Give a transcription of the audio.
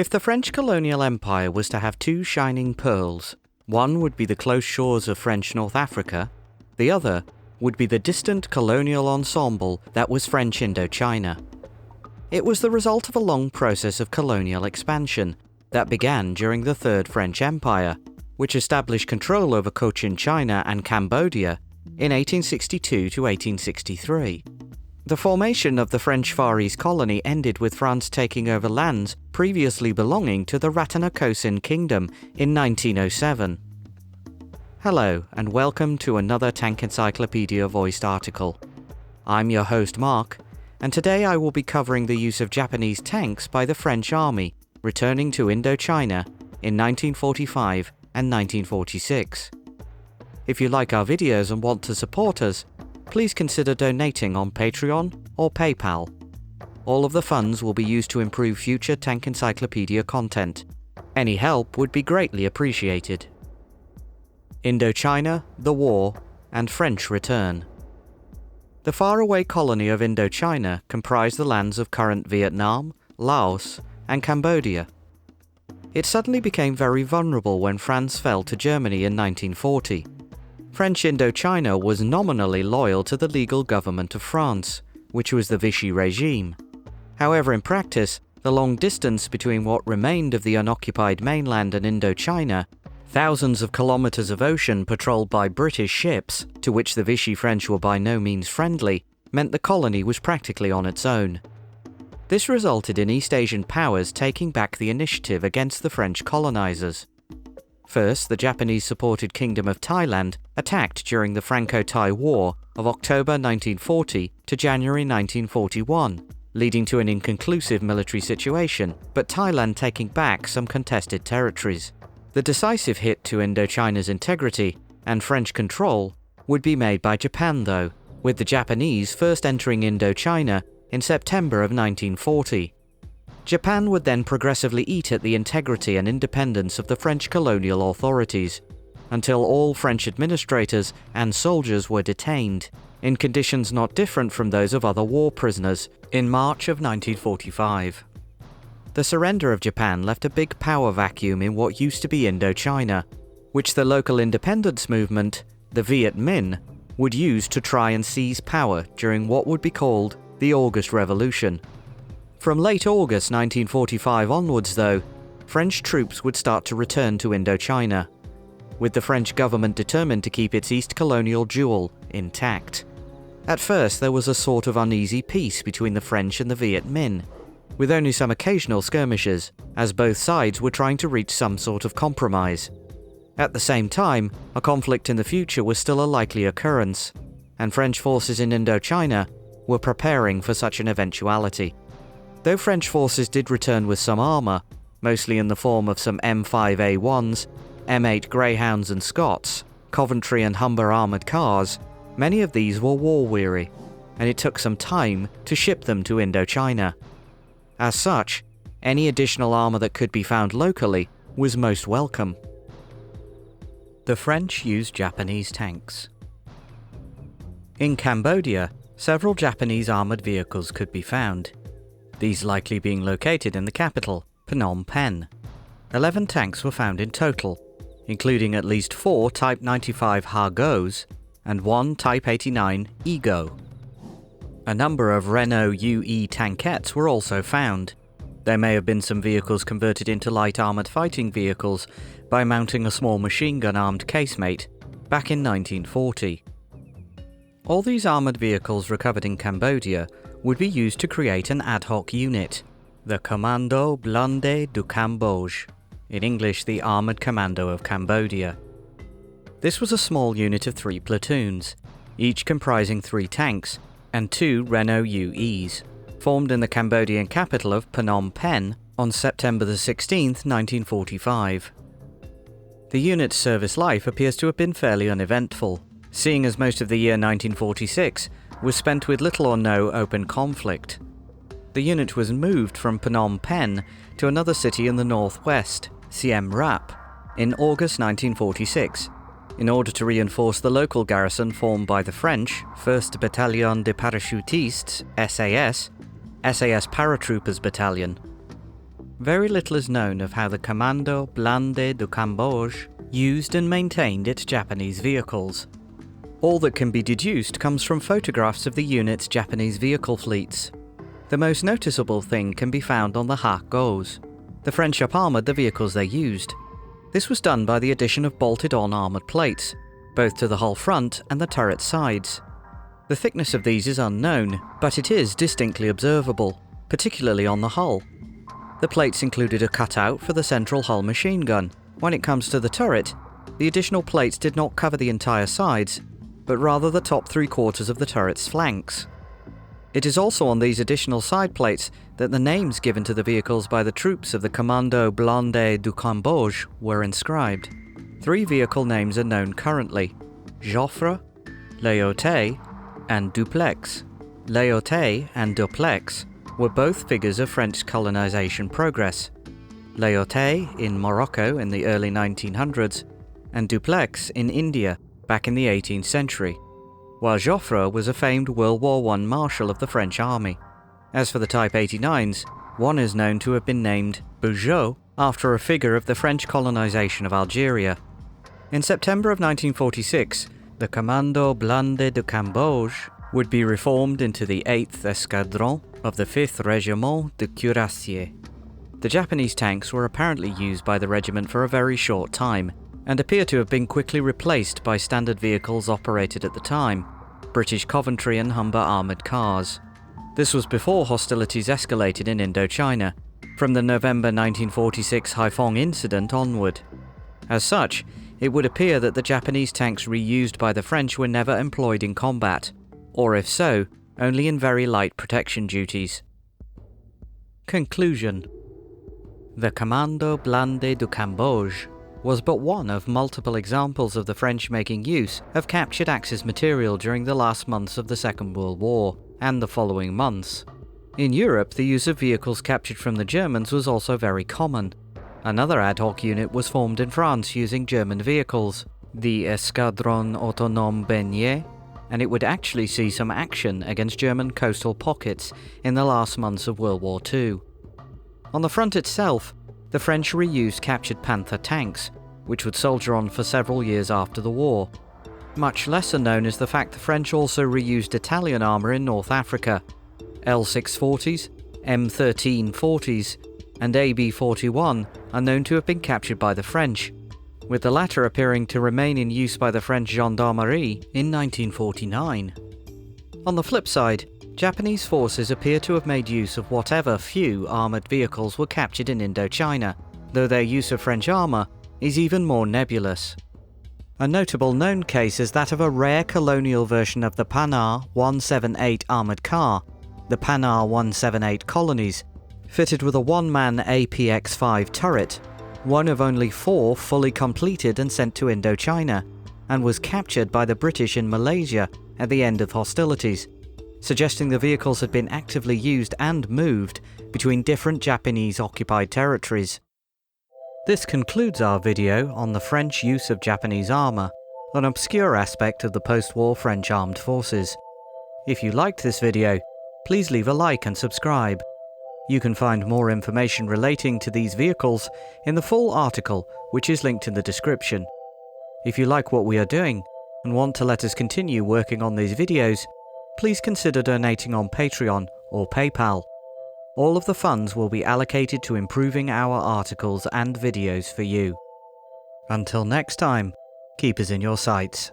If the French colonial empire was to have two shining pearls, one would be the close shores of French North Africa, the other would be the distant colonial ensemble that was French Indochina. It was the result of a long process of colonial expansion that began during the Third French Empire, which established control over Cochin China and Cambodia in 1862 to 1863. The formation of the French Far East colony ended with France taking over lands previously belonging to the Rattanakosin Kingdom in 1907. Hello, and welcome to another Tank Encyclopedia voiced article. I'm your host Mark, and today I will be covering the use of Japanese tanks by the French Army returning to Indochina in 1945 and 1946. If you like our videos and want to support us, please consider donating on Patreon or PayPal. All of the funds will be used to improve future Tank Encyclopedia content. Any help would be greatly appreciated. Indochina, the War, and French Return. The faraway colony of Indochina comprised the lands of current Vietnam, Laos, and Cambodia. It suddenly became very vulnerable when France fell to Germany in 1940. French Indochina was nominally loyal to the legal government of France, which was the Vichy regime. However, in practice, the long distance between what remained of the unoccupied mainland and Indochina, thousands of kilometers of ocean patrolled by British ships, to which the Vichy French were by no means friendly, meant the colony was practically on its own. This resulted in East Asian powers taking back the initiative against the French colonizers. First, the Japanese-supported Kingdom of Thailand attacked during the Franco-Thai War of October 1940 to January 1941, leading to an inconclusive military situation, but Thailand taking back some contested territories. The decisive hit to Indochina's integrity and French control would be made by Japan though, with the Japanese first entering Indochina in September of 1940. Japan would then progressively eat at the integrity and independence of the French colonial authorities, until all French administrators and soldiers were detained, in conditions not different from those of other war prisoners, in March of 1945. The surrender of Japan left a big power vacuum in what used to be Indochina, which the local independence movement, the Viet Minh, would use to try and seize power during what would be called the August Revolution. From late August 1945 onwards, though, French troops would start to return to Indochina, with the French government determined to keep its East colonial jewel intact. At first, there was a sort of uneasy peace between the French and the Viet Minh, with only some occasional skirmishes, as both sides were trying to reach some sort of compromise. At the same time, a conflict in the future was still a likely occurrence, and French forces in Indochina were preparing for such an eventuality. Though French forces did return with some armour, mostly in the form of some M5A1s, M8 Greyhounds and Scots, Coventry and Humber armoured cars, many of these were war-weary, and it took some time to ship them to Indochina. As such, any additional armour that could be found locally was most welcome. The French used Japanese tanks. In Cambodia, several Japanese armoured vehicles could be found, these likely being located in the capital, Phnom Penh. 11 tanks were found in total, including at least 4 Type 95 Ha-Gos and 1 Type 89 E-Go. A number of Renault UE tankettes were also found. There may have been some vehicles converted into light armoured fighting vehicles by mounting a small machine gun armed casemate back in 1940. All these armoured vehicles recovered in Cambodia would be used to create an ad hoc unit, the Commando Blindés du Cambodge, in English the Armoured Commando of Cambodia. This was a small unit of 3 platoons, each comprising 3 tanks and 2 Renault UEs, formed in the Cambodian capital of Phnom Penh on September 16, 1945. The unit's service life appears to have been fairly uneventful, seeing as most of the year 1946 was spent with little or no open conflict. The unit was moved from Phnom Penh to another city in the northwest, Siem Reap, in August 1946, in order to reinforce the local garrison formed by the French 1st Bataillon de Parachutistes SAS Paratroopers Battalion. very little is known of how the Commando Blindés du Cambodge used and maintained its Japanese vehicles. All that can be deduced comes from photographs of the unit's Japanese vehicle fleets. The most noticeable thing can be found on the Ha-Gos. The French up-armoured the vehicles they used. This was done by the addition of bolted-on armoured plates, both to the hull front and the turret sides. The thickness of these is unknown, but it is distinctly observable, particularly on the hull. The plates included a cutout for the central hull machine gun. When it comes to the turret, the additional plates did not cover the entire sides, but rather the top 3/4 of the turret's flanks. It is also on these additional side plates that the names given to the vehicles by the troops of the Commando Blindés du Cambodge were inscribed. 3 vehicle names are known currently: Joffre, Léoté, and Duplex. Léoté and Duplex were both figures of French colonisation progress. Léoté in Morocco in the early 1900s, and Duplex in India back in the 18th century, while Joffre was a famed World War I Marshal of the French Army. As for the Type 89s, one is known to have been named Bugeaud after a figure of the French colonisation of Algeria. In September of 1946, the Commando Blindés du Cambodge would be reformed into the 8th Escadron of the 5th Régiment de Cuirassiers. The Japanese tanks were apparently used by the regiment for a very short time, and appear to have been quickly replaced by standard vehicles operated at the time, British Coventry and Humber armoured cars. This was before hostilities escalated in Indochina, from the November 1946 Haiphong incident onward. As such, it would appear that the Japanese tanks reused by the French were never employed in combat, or if so, only in very light protection duties. Conclusion. The Commando Blindés du Cambodge was but one of multiple examples of the French making use of captured Axis material during the last months of the Second World War, and the following months. In Europe, the use of vehicles captured from the Germans was also very common. Another ad hoc unit was formed in France using German vehicles, the Escadron Autonome Beignet, and it would actually see some action against German coastal pockets in the last months of World War II. On the front itself, the French reused captured Panther tanks, which would soldier on for several years after the war. Much lesser known is the fact the French also reused Italian armour in North Africa. L640s, M1340s, and AB41 are known to have been captured by the French, with the latter appearing to remain in use by the French Gendarmerie in 1949. On the flip side, Japanese forces appear to have made use of whatever few armoured vehicles were captured in Indochina, though their use of French armour is even more nebulous. A notable known case is that of a rare colonial version of the Panhard 178 armoured car, the Panhard 178 Colonies, fitted with a one-man APX-5 turret, one of only 4 fully completed and sent to Indochina, and was captured by the British in Malaysia at the end of hostilities, suggesting the vehicles had been actively used and moved between different Japanese-occupied territories. This concludes our video on the French use of Japanese armour, an obscure aspect of the post-war French armed forces. If you liked this video, please leave a like and subscribe. You can find more information relating to these vehicles in the full article, which is linked in the description. If you like what we are doing and want to let us continue working on these videos, please consider donating on Patreon or PayPal. All of the funds will be allocated to improving our articles and videos for you. Until next time, keep us in your sights.